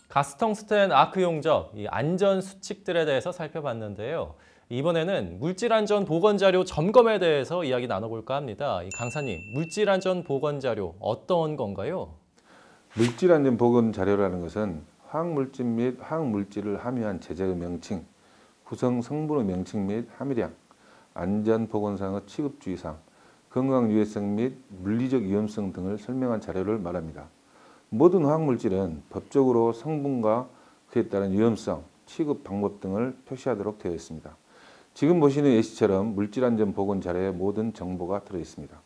가스텅스텐 아크 용접, 이 안전 수칙들에 대해서 살펴봤는데요. 이번에는 물질안전 보건자료 점검에 대해서 이야기 나눠볼까 합니다. 강사님, 물질안전 보건자료 어떤 건가요? 물질안전 보건자료라는 것은 화학물질 및 화학물질을 함유한 제재의 명칭, 구성 성분의 명칭 및 함유량, 안전보건상의 취급주의사항, 건강유해성 및 물리적 위험성 등을 설명한 자료를 말합니다. 모든 화학물질은 법적으로 성분과 그에 따른 위험성, 취급 방법 등을 표시하도록 되어 있습니다. 지금 보시는 예시처럼 물질안전 보건 자료에 모든 정보가 들어 있습니다.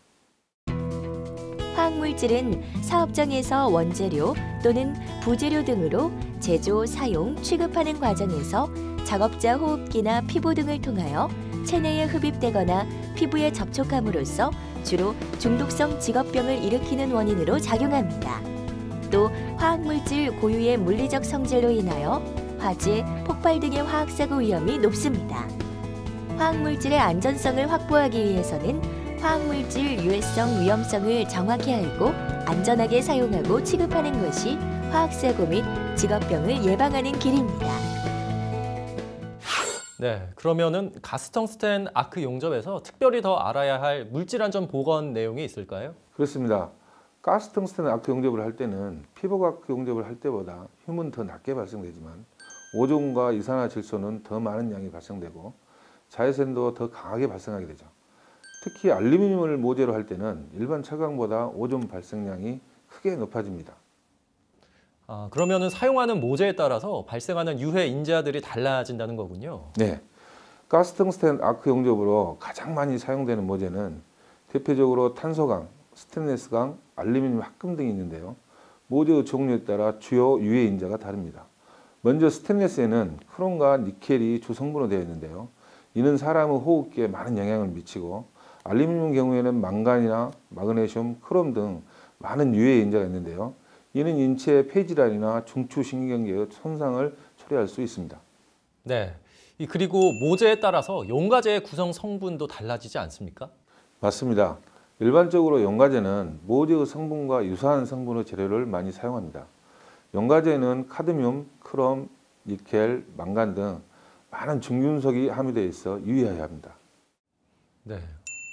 화학물질은 사업장에서 원재료 또는 부재료 등으로 제조, 사용, 취급하는 과정에서 작업자 호흡기나 피부 등을 통하여 체내에 흡입되거나 피부에 접촉함으로써 주로 중독성 직업병을 일으키는 원인으로 작용합니다. 또 화학물질 고유의 물리적 성질로 인하여 화재, 폭발 등의 화학사고 위험이 높습니다. 화학물질의 안전성을 확보하기 위해서는 화학물질 유해성, 위험성을 정확히 알고 안전하게 사용하고 취급하는 것이 화학사고 및 직업병을 예방하는 길입니다. 네, 그러면은 가스텅스텐 아크 용접에서 특별히 더 알아야 할 물질안전 보건 내용이 있을까요? 그렇습니다. 가스텅스텐 아크 용접을 할 때는 피부과학 용접을 할 때보다 흉은 더 낮게 발생되지만 오존과 이산화질소는 더 많은 양이 발생되고 자외선도 더 강하게 발생하게 되죠. 특히 알루미늄을 모재로 할 때는 일반 철강보다 오존 발생량이 크게 높아집니다. 그러면은 사용하는 모재에 따라서 발생하는 유해 인자들이 달라진다는 거군요. 네, 가스텅스텐 아크 용접으로 가장 많이 사용되는 모재는 대표적으로 탄소강, 스테인리스강, 알루미늄 합금 등이 있는데요. 모재의 종류에 따라 주요 유해 인자가 다릅니다. 먼저 스테인리스에는 크롬과 니켈이 주성분으로 되어 있는데요. 이는 사람의 호흡기에 많은 영향을 미치고 알루미늄 경우에는 망간이나 마그네슘, 크롬 등 많은 유해 인자가 있는데요. 이는 인체의 폐질환이나 중추신경계의 손상을 초래할 수 있습니다. 네, 그리고 모재에 따라서 용가제의 구성 성분도 달라지지 않습니까? 맞습니다. 일반적으로 용가제는 모재의 성분과 유사한 성분의 재료를 많이 사용합니다. 용가제에는 카드뮴, 크롬, 니켈, 망간 등 많은 중금속이 함유되어 있어 유의해야 합니다. 네,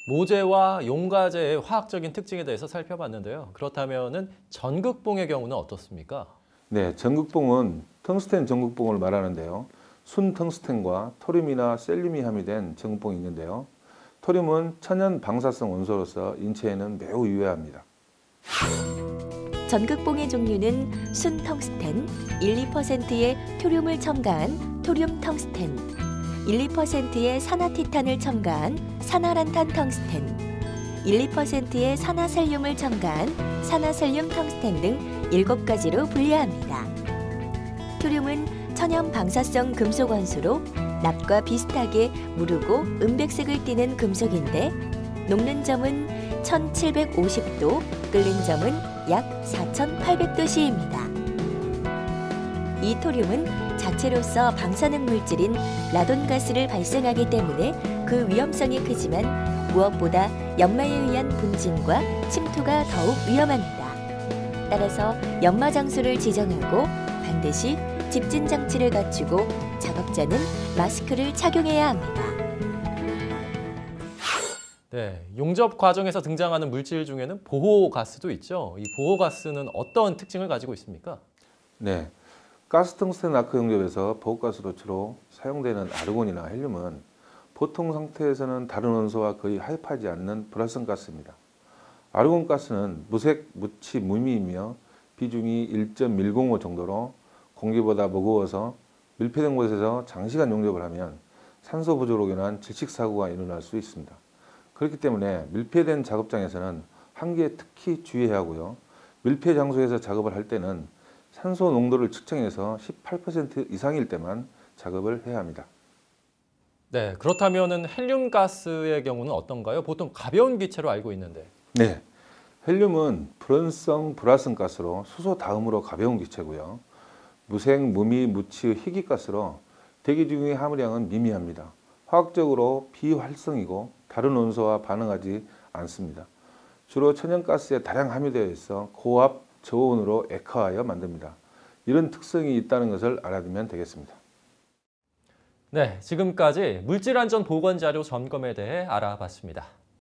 모재와 용가제의 화학적인 특징에 대해서 살펴봤는데요. 그렇다면은 전극봉의 경우는 어떻습니까? 네, 전극봉은 텅스텐 전극봉을 말하는데요. 순텅스텐과 토륨이나 셀륨이 함유된 전극봉이 있는데요. 토륨은 천연 방사성 원소로서 인체에는 매우 유해합니다. 전극봉의 종류는 순텅스텐, 1~2%의 토륨을 첨가한 토륨텅스텐, 1~2%의 산화티탄을 첨가한 산화란탄 텅스텐, 1~2%의 산화셀륨을 첨가한 산화셀륨 텅스텐 등 7가지로 분류합니다. 토륨은 천연 방사성 금속 원소로 납과 비슷하게 무르고 은백색을 띠는 금속인데 녹는 점은 1750도, 끓는 점은 약 4800도씨입니다. 이 토륨은 자체로서 방사능 물질인 라돈가스를 발생하기 때문에 그 위험성이 크지만 무엇보다 연마에 의한 분진과 침투가 더욱 위험합니다. 따라서 연마 장소를 지정하고 반드시 집진 장치를 갖추고 작업자는 마스크를 착용해야 합니다. 네, 용접 과정에서 등장하는 물질 중에는 보호가스도 있죠. 이 보호가스는 어떤 특징을 가지고 있습니까? 네, 가스텅스텐 아크 용접에서 보호가스로 주로 사용되는 아르곤이나 헬륨은 보통 상태에서는 다른 원소와 거의 하입하지 않는 불활성 가스입니다. 아르곤 가스는 무색, 무치, 무미이며 비중이 1.105 정도로 공기보다 무거워서 밀폐된 곳에서 장시간 용접을 하면 산소 부족으로 인한 질식사고가 일어날 수 있습니다. 그렇기 때문에 밀폐된 작업장에서는 환기에 특히 주의해야 하고요. 밀폐 장소에서 작업을 할 때는 산소 농도를 측정해서 18% 이상일 때만 작업을 해야 합니다. 네, 그렇다면은 헬륨 가스의 경우는 어떤가요? 보통 가벼운 기체로 알고 있는데. 네, 헬륨은 불온성 불활성 가스로 수소 다음으로 가벼운 기체고요. 무색, 무미, 무치, 희귀가스로 대기 중의 함유량은 미미합니다. 화학적으로 비활성이고 다른 원소와 반응하지 않습니다. 주로 천연가스에 다량 함유되어 있어 고압 저온으로 액화하여 만듭니다. 이런 특성이 있다는 것을 알아두면 되겠습니다. 네, 지금까지 물질안전 보건자료 점검에 대해 알아봤습니다.